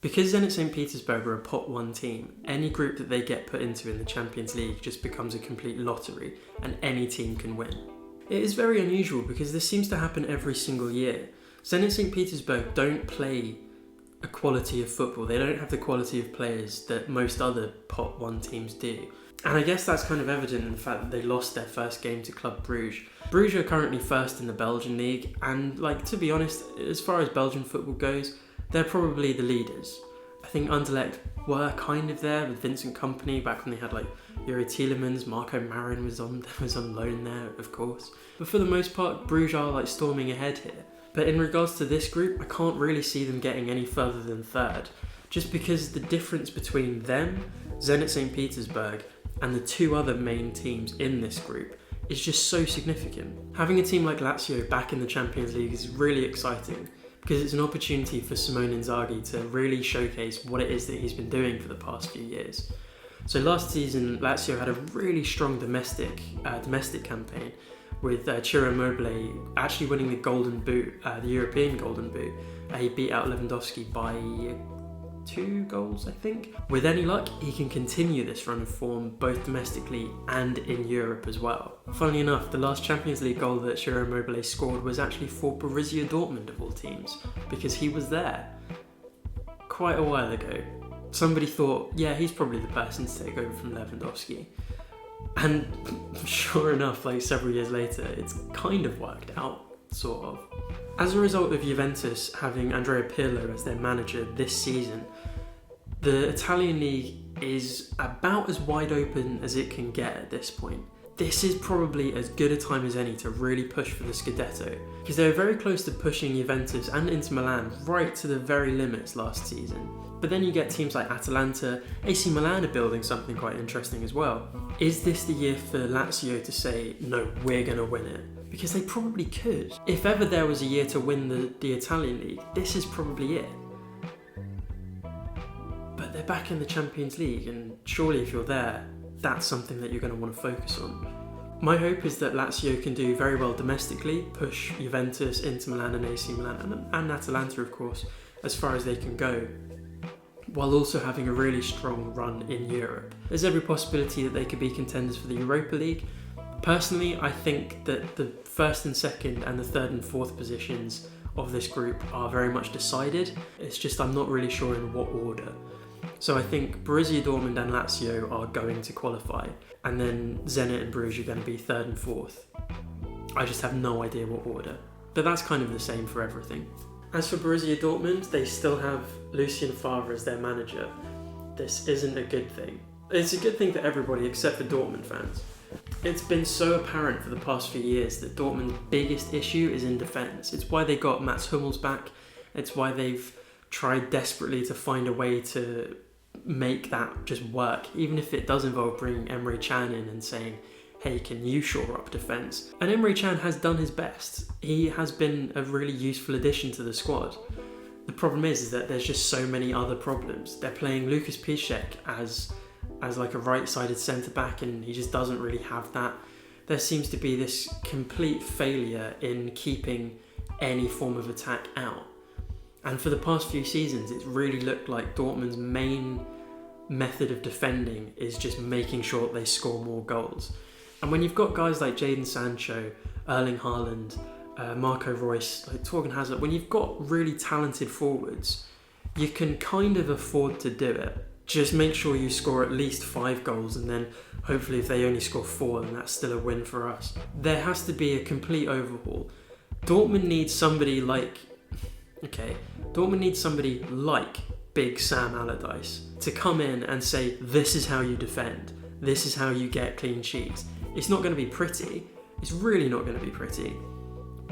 Because Zenit St. Petersburg are a pot 1 team, any group that they get put into in the Champions League just becomes a complete lottery and any team can win. It is very unusual because this seems to happen every single year. Zenit St. Petersburg don't play a quality of football. They don't have the quality of players that most other pot 1 teams do. And I guess that's kind of evident in the fact that they lost their first game to Club Brugge. Brugge are currently first in the Belgian league, and to be honest, as far as Belgian football goes, they're probably the leaders. I think Anderlecht were kind of there with Vincent Kompany back when they had Yuri Tielemans, Marco Marin was on loan there, of course. But for the most part, Brugge are storming ahead here. But in regards to this group, I can't really see them getting any further than third, just because the difference between them, Zenit St. Petersburg, and the 2 other main teams in this group is just so significant. Having a team like Lazio back in the Champions League is really exciting, because it's an opportunity for Simone Inzaghi to really showcase what it is that he's been doing for the past few years. So last season, Lazio had a really strong domestic campaign, with Ciro Immobile actually winning the Golden Boot, the European Golden Boot. He beat out Lewandowski by 2 goals, I think. With any luck, he can continue this run of form both domestically and in Europe as well. Funnily enough, the last Champions League goal that Ciro Immobile scored was actually for Borussia Dortmund of all teams, because he was there quite a while ago. Somebody thought, yeah, he's probably the person to take over from Lewandowski. And sure enough, several years later, it's kind of worked out, sort of. As a result of Juventus having Andrea Pirlo as their manager this season, the Italian league is about as wide open as it can get at this point. This is probably as good a time as any to really push for the Scudetto, because they were very close to pushing Juventus and Inter Milan right to the very limits last season. But then you get teams like Atalanta, AC Milan are building something quite interesting as well. Is this the year for Lazio to say, no, we're going to win it? Because they probably could. If ever there was a year to win the Italian league, this is probably it. But they're back in the Champions League, and surely if you're there, that's something that you're going to want to focus on. My hope is that Lazio can do very well domestically, push Juventus, Inter Milan and AC Milan, and Atalanta of course, as far as they can go, while also having a really strong run in Europe. There's every possibility that they could be contenders for the Europa League. Personally, I think that the first and second and the third and fourth positions of this group are very much decided. It's just I'm not really sure in what order. So I think Borussia Dortmund and Lazio are going to qualify, and then Zenit and Brugge are going to be third and fourth. I just have no idea what order. But that's kind of the same for everything. As for Borussia Dortmund, they still have Lucien Favre as their manager. This isn't a good thing. It's a good thing for everybody except for Dortmund fans. It's been so apparent for the past few years that Dortmund's biggest issue is in defence. It's why they got Mats Hummels back. It's why they've tried desperately to find a way to make that just work, even if it does involve bringing Emre Can in and saying, hey, can you shore up defence? And Emre Can has done his best. He has been a really useful addition to the squad. The problem is that there's just so many other problems. They're playing Lucas Piszczek as a right-sided centre-back, and he just doesn't really have that. There seems to be this complete failure in keeping any form of attack out. And for the past few seasons, it's really looked like Dortmund's main method of defending is just making sure that they score more goals. And when you've got guys like Jadon Sancho, Erling Haaland, Marco Reus, Torgan Hazard, when you've got really talented forwards, you can kind of afford to do it. Just make sure you score at least 5 goals, and then hopefully if they only score 4, then that's still a win for us. There has to be a complete overhaul. Dortmund needs somebody like Big Sam Allardyce to come in and say, this is how you defend, this is how you get clean sheets. It's not going to be pretty, it's really not going to be pretty,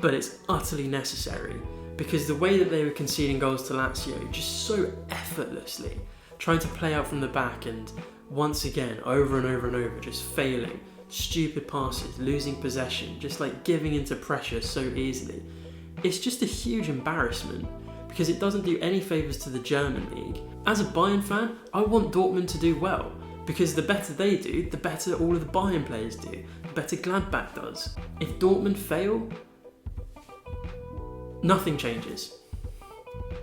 but it's utterly necessary, because the way that they were conceding goals to Lazio just so effortlessly, trying to play out from the back and once again, over and over and over, just failing, stupid passes, losing possession, just giving into pressure so easily. It's just a huge embarrassment, because it doesn't do any favours to the German league. As a Bayern fan, I want Dortmund to do well, because the better they do, the better all of the Bayern players do, the better Gladbach does. If Dortmund fail, nothing changes.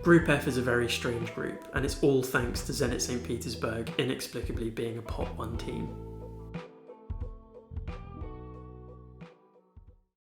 Group F is a very strange group, and it's all thanks to Zenit St. Petersburg inexplicably being a pot 1 team.